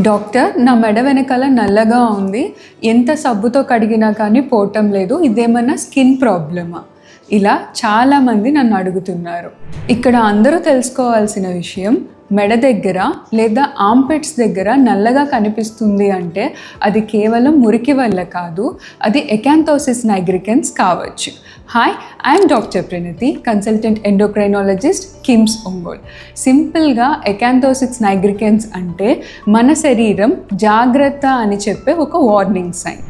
Doctor, నా మెడ వెనకాల నల్లగా ఉంది, ఎంత సబ్బుతో కడిగినా కానీ పోవటం లేదు, ఇదేమన్నా స్కిన్ ప్రాబ్లమా? ఇలా చాలామంది నన్ను అడుగుతున్నారు. ఇక్కడ అందరూ తెలుసుకోవాల్సిన విషయం, మెడ దగ్గర లేదా ఆంపెట్స్ దగ్గర నల్లగా కనిపిస్తుంది అంటే అది కేవలం మురికి వల్ల కాదు, అది ఎకాంథోసిస్ నైగ్రికెన్స్ కావచ్చు. Hi, I'm doctor Pranathi, consultant endocrinologist, KIMS Ongole. సింపుల్గా ఎకాంథోసిస్ నైగ్రికెన్స్ అంటే మన శరీరం జాగ్రత్త అని చెప్పే ఒక వార్నింగ్ సైన్.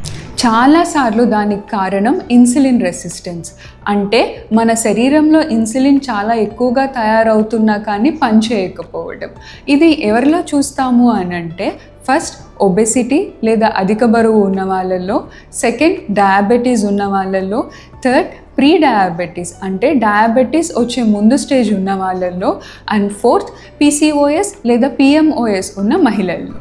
చాలాసార్లు దానికి కారణం ఇన్సులిన్ రెసిస్టెన్స్, అంటే మన శరీరంలో ఇన్సులిన్ చాలా ఎక్కువగా తయారవుతున్నా కానీ పనిచేయకపోవడం. ఇది ఎవరిలో చూస్తాము అని అంటే, ఫస్ట్ ఒబెసిటీ లేదా అధిక బరువు ఉన్న వాళ్ళల్లో, సెకండ్ డయాబెటీస్ ఉన్న వాళ్ళల్లో, థర్డ్ ప్రీ డయాబెటీస్ అంటే డయాబెటీస్ వచ్చే ముందు స్టేజ్ ఉన్న వాళ్ళల్లో, అండ్ ఫోర్త్ పీసీఓఎస్ లేదా పిఎంఓఎస్ ఉన్న మహిళల్లో.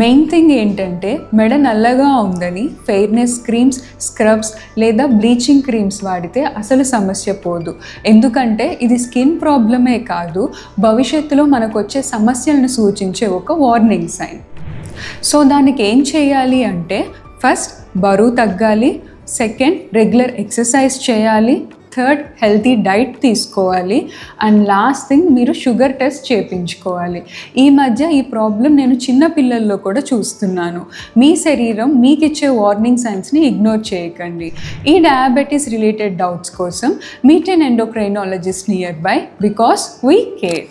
మెయిన్ థింగ్ ఏంటంటే, మెడ నల్లగా ఉందని ఫెయిర్నెస్ క్రీమ్స్, స్క్రబ్స్ లేదా బ్లీచింగ్ క్రీమ్స్ వాడితే అసలు సమస్య పోదు. ఎందుకంటే ఇది స్కిన్ ప్రాబ్లమే కాదు, భవిష్యత్తులో మనకు వచ్చే సమస్యలను సూచించే ఒక వార్నింగ్ సైన్. సో దానికి ఏం చేయాలి అంటే, ఫస్ట్ బరువు తగ్గాలి, సెకండ్ రెగ్యులర్ ఎక్సర్సైజ్ చేయాలి, థర్డ్ హెల్తీ డైట్ తీసుకోవాలి, అండ్ లాస్ట్ థింగ్ మీరు షుగర్ టెస్ట్ చేయించుకోవాలి. ఈ మధ్య ఈ ప్రాబ్లం నేను చిన్న పిల్లల్లో కూడా చూస్తున్నాను. మీ శరీరం మీకు ఇచ్చే వార్నింగ్ సైన్స్ని ఇగ్నోర్ చేయకండి. ఈ డయాబెటీస్ రిలేటెడ్ డౌట్స్ కోసం meet an endocrinologist nearby, because we care.